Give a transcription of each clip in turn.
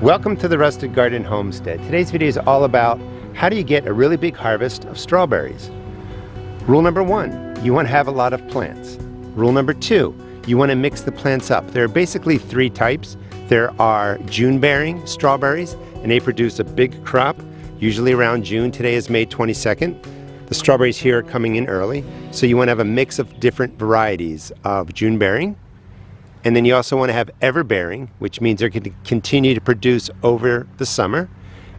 Welcome to the Rusted Garden Homestead. Today's video is all about how do you get a really big harvest of strawberries. Rule number one, you want to have a lot of plants. Rule number two, you want to mix the plants up. There are basically three types. There are June-bearing strawberries, and they produce a big crop, usually around June. Today is May 22nd. The strawberries here are coming in early, so you want to have a mix of different varieties of June-bearing. And then you also want to have ever-bearing, which means they're going to continue to produce over the summer.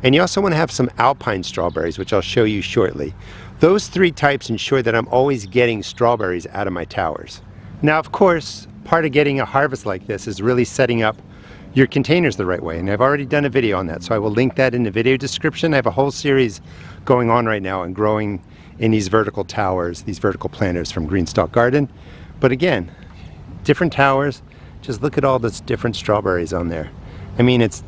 And you also want to have some alpine strawberries, which I'll show you shortly. Those three types ensure that I'm always getting strawberries out of my towers. Now, of course, part of getting a harvest like this is really setting up your containers the right way. And I've already done a video on that, so I will link that in the video description. I have a whole series going on right now on growing in these vertical towers, these vertical planters from Greenstalk Garden. But again, different towers. Just look at all those different strawberries on there. I mean, it's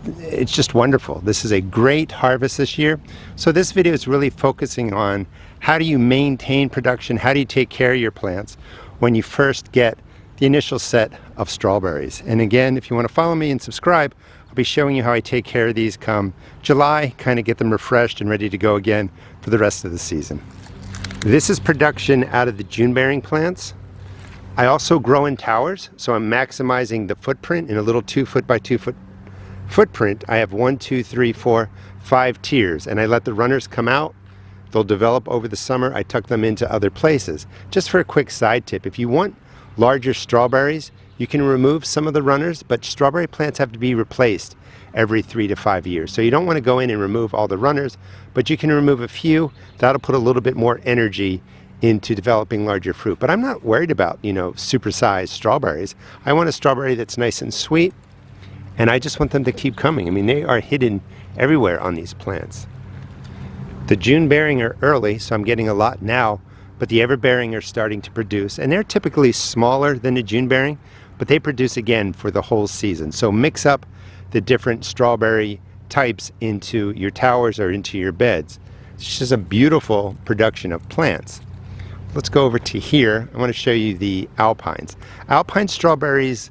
just wonderful. This is a great harvest this year. So this video is really focusing on how do you maintain production, how do you take care of your plants when you first get the initial set of strawberries. And again, if you want to follow me and subscribe, I'll be showing you how I take care of these come July, kind of get them refreshed and ready to go again for the rest of the season. This is production out of the June-bearing plants. I also grow in towers, so I'm maximizing the footprint in a little 2 foot by 2 foot footprint. I have 1, 2, 3, 4, 5 tiers, and I let the runners come out. They'll develop over the summer. I tuck them into other places. Just for a quick side tip, if you want larger strawberries, you can remove some of the runners, but strawberry plants have to be replaced every 3 to 5 years. So you don't want to go in and remove all the runners, but you can remove a few. That'll put a little bit more energy into developing larger fruit. But I'm not worried about, supersized strawberries. I want a strawberry that's nice and sweet, and I just want them to keep coming. I mean, they are hidden everywhere on these plants. The June-bearing are early, so I'm getting a lot now, but the ever-bearing are starting to produce, and they're typically smaller than the June-bearing, but they produce again for the whole season. So mix up the different strawberry types into your towers or into your beds. It's just a beautiful production of plants. Let's go over to here. I want to show you the alpines. Alpine strawberries,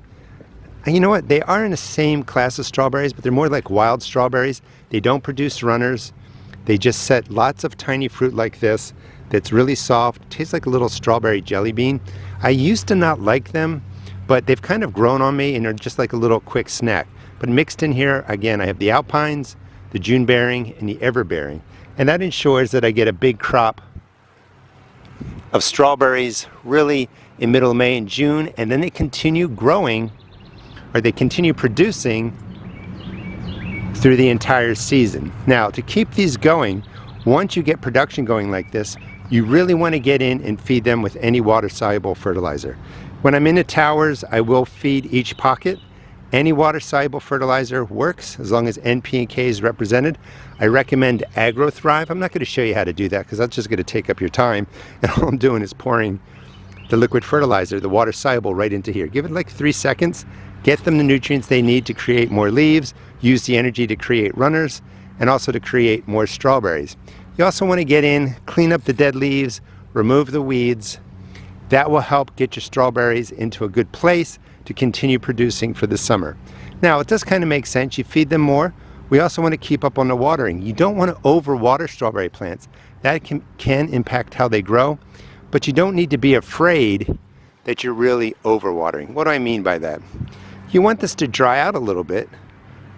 and you know what? They are in the same class as strawberries, but they're more like wild strawberries. They don't produce runners. They just set lots of tiny fruit like this that's really soft. Tastes like a little strawberry jelly bean. I used to not like them, but they've kind of grown on me and are just like a little quick snack. But mixed in here, again, I have the alpines, the June-bearing, and the ever-bearing. And that ensures that I get a big crop of strawberries really in middle of May and June, and then they continue growing, or they continue producing through the entire season. Now, to keep these going, once you get production going like this, you really want to get in and feed them with any water-soluble fertilizer. When I'm in the towers, I will feed each pocket. Any water-soluble fertilizer works as long as N, P, and K is represented. I recommend AgroThrive. I'm not going to show you how to do that because that's just going to take up your time. And all I'm doing is pouring the liquid fertilizer, the water-soluble, right into here. Give it like 3 seconds. Get them the nutrients they need to create more leaves, use the energy to create runners, and also to create more strawberries. You also want to get in, clean up the dead leaves, remove the weeds. That will help get your strawberries into a good place to continue producing for the summer. Now, it does kind of make sense. You feed them more. We also want to keep up on the watering. You don't want to overwater strawberry plants. That can impact how they grow, but you don't need to be afraid that you're really overwatering. What do I mean by that? You want this to dry out a little bit,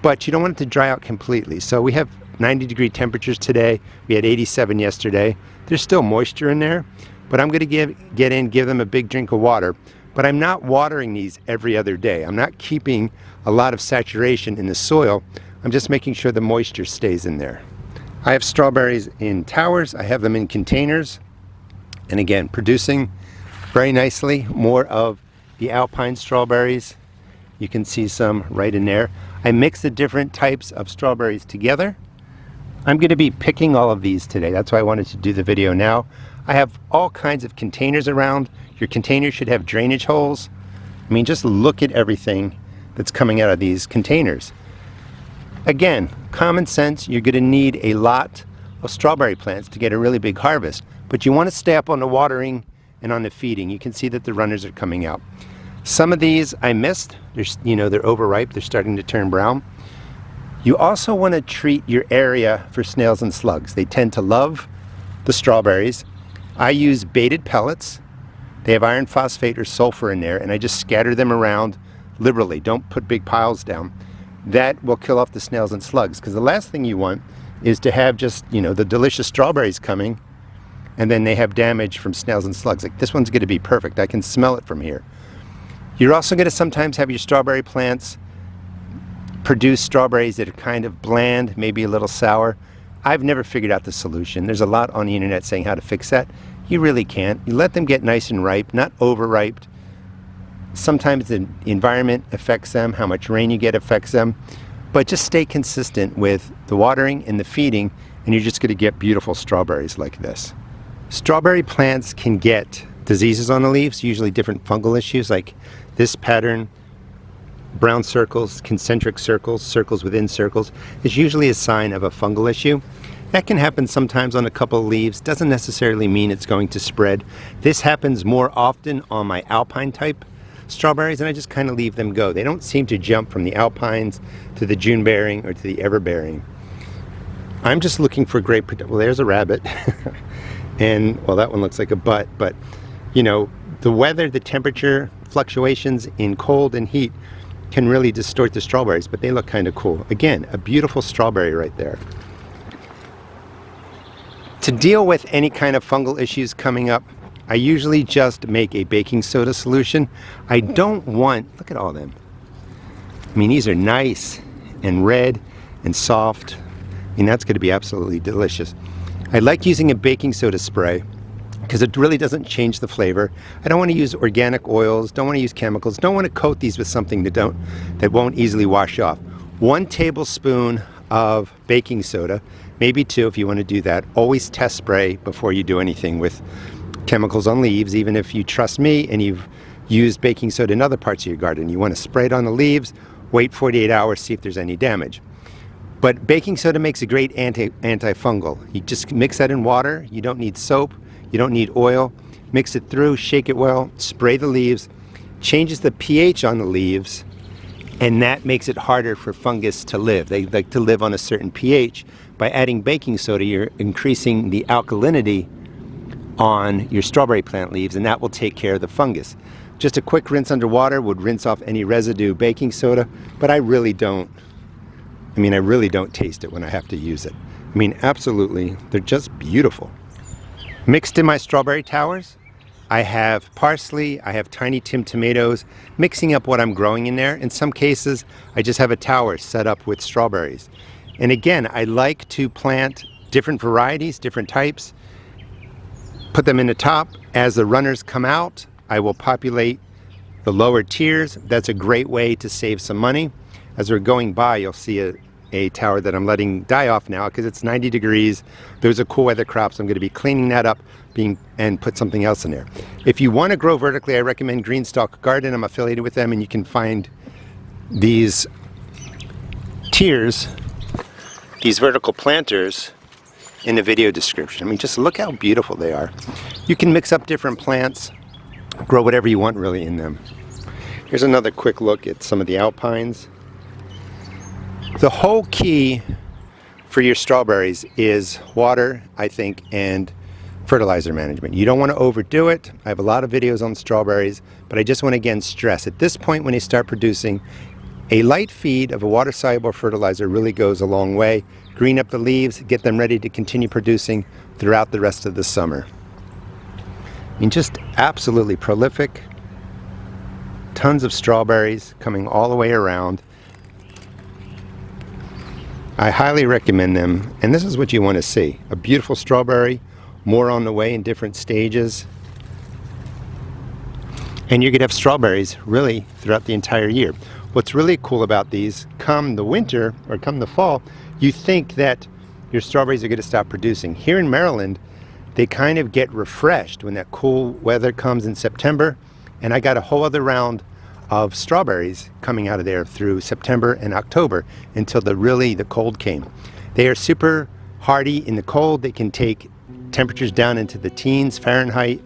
but you don't want it to dry out completely. So we have 90-degree temperatures today. We had 87 yesterday. There's still moisture in there, but I'm going to give them a big drink of water. But I'm not watering these every other day. I'm not keeping a lot of saturation in the soil. I'm just making sure the moisture stays in there. I have strawberries in towers. I have them in containers. And again, producing very nicely. More of the alpine strawberries. You can see some right in there. I mix the different types of strawberries together. I'm going to be picking all of these today. That's why I wanted to do the video now. I have all kinds of containers around. Your container should have drainage holes. I mean, just look at everything that's coming out of these containers. Again, common sense, you're going to need a lot of strawberry plants to get a really big harvest, but you want to stay up on the watering and on the feeding. You can see that the runners are coming out. Some of these I missed. They're overripe. They're starting to turn brown. You also want to treat your area for snails and slugs. They tend to love the strawberries. I use baited pellets. They have iron phosphate or sulfur in there, and I just scatter them around liberally. Don't put big piles down. That will kill off the snails and slugs, because the last thing you want is to have just, the delicious strawberries coming and then they have damage from snails and slugs. Like, this one's going to be perfect. I can smell it from here. You're also going to sometimes have your strawberry plants produce strawberries that are kind of bland, maybe a little sour. I've never figured out the solution. There's a lot on the internet saying how to fix that. You really can't. You let them get nice and ripe, not overripe. Sometimes the environment affects them, how much rain you get affects them, but just stay consistent with the watering and the feeding, and you're just going to get beautiful strawberries like this. Strawberry plants can get diseases on the leaves, usually different fungal issues like this pattern, brown circles, concentric circles, circles within circles, is usually a sign of a fungal issue. That can happen sometimes on a couple of leaves, doesn't necessarily mean it's going to spread. This happens more often on my alpine type strawberries, and I just kind of leave them go. They don't seem to jump from the alpines to the June bearing or to the ever bearing. I'm just looking for great protection. Well, there's a rabbit. And, well, that one looks like a butt, but, the weather, the temperature fluctuations in cold and heat can really distort the strawberries, but they look kind of cool. Again, a beautiful strawberry right there. To deal with any kind of fungal issues coming up, I usually just make a baking soda solution. I don't want, look at all them. I mean, these are nice and red and soft. I mean, that's going to be absolutely delicious. I like using a baking soda spray because it really doesn't change the flavor. I don't want to use organic oils, don't want to use chemicals, don't want to coat these with something that won't easily wash off. 1 tablespoon of baking soda, maybe 2 if you want to do that. Always test spray before you do anything with chemicals on leaves, even if you trust me and you've used baking soda in other parts of your garden. You want to spray it on the leaves, wait 48 hours, see if there's any damage. But baking soda makes a great antifungal. You just mix that in water. You don't need soap. You don't need oil. Mix it through, shake it well, spray the leaves, changes the pH on the leaves, and that makes it harder for fungus to live. They like to live on a certain pH. By adding baking soda, you're increasing the alkalinity on your strawberry plant leaves, and that will take care of the fungus. Just a quick rinse under water would rinse off any residue baking soda, but I really don't taste it when I have to use it. I mean, absolutely, they're just beautiful. Mixed in my strawberry towers, I have parsley, I have tiny Tim tomatoes, mixing up what I'm growing in there. In some cases, I just have a tower set up with strawberries. And again, I like to plant different varieties, different types, put them in the top. As the runners come out, I will populate the lower tiers. That's a great way to save some money. As we're going by, you'll see a tower that I'm letting die off now because it's 90 degrees. Those are cool weather crops. I'm going to be cleaning that up and put something else in there. If you want to grow vertically, I recommend Greenstalk Garden. I'm affiliated with them, and you can find these tiers, these vertical planters, in the video description. I mean, just look how beautiful they are. You can mix up different plants, grow whatever you want really in them. Here's another quick look at some of the alpines. The whole key for your strawberries is water, I think, and fertilizer management. You don't want to overdo it. I have a lot of videos on strawberries, but I just want to again stress at this point when they start producing, a light feed of a water-soluble fertilizer really goes a long way. Green up the leaves, get them ready to continue producing throughout the rest of the summer. I mean, just absolutely prolific. Tons of strawberries coming all the way around. I highly recommend them, and this is what you want to see. A beautiful strawberry, more on the way in different stages. And you're going to have strawberries really throughout the entire year. What's really cool about these, come the winter or come the fall, you think that your strawberries are going to stop producing. Here in Maryland, they kind of get refreshed when that cool weather comes in September, and I got a whole other round of strawberries coming out of there through September and October until the cold came. They are super hardy in the cold. They can take temperatures down into the teens Fahrenheit,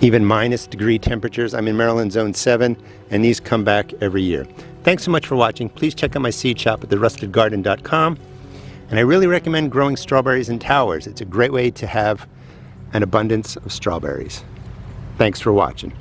even -degree temperatures. I'm in Maryland zone 7, and these come back every year. Thanks so much for watching. Please check out my seed shop at therustedgarden.com. And I really recommend growing strawberries in towers. It's a great way to have an abundance of strawberries. Thanks for watching.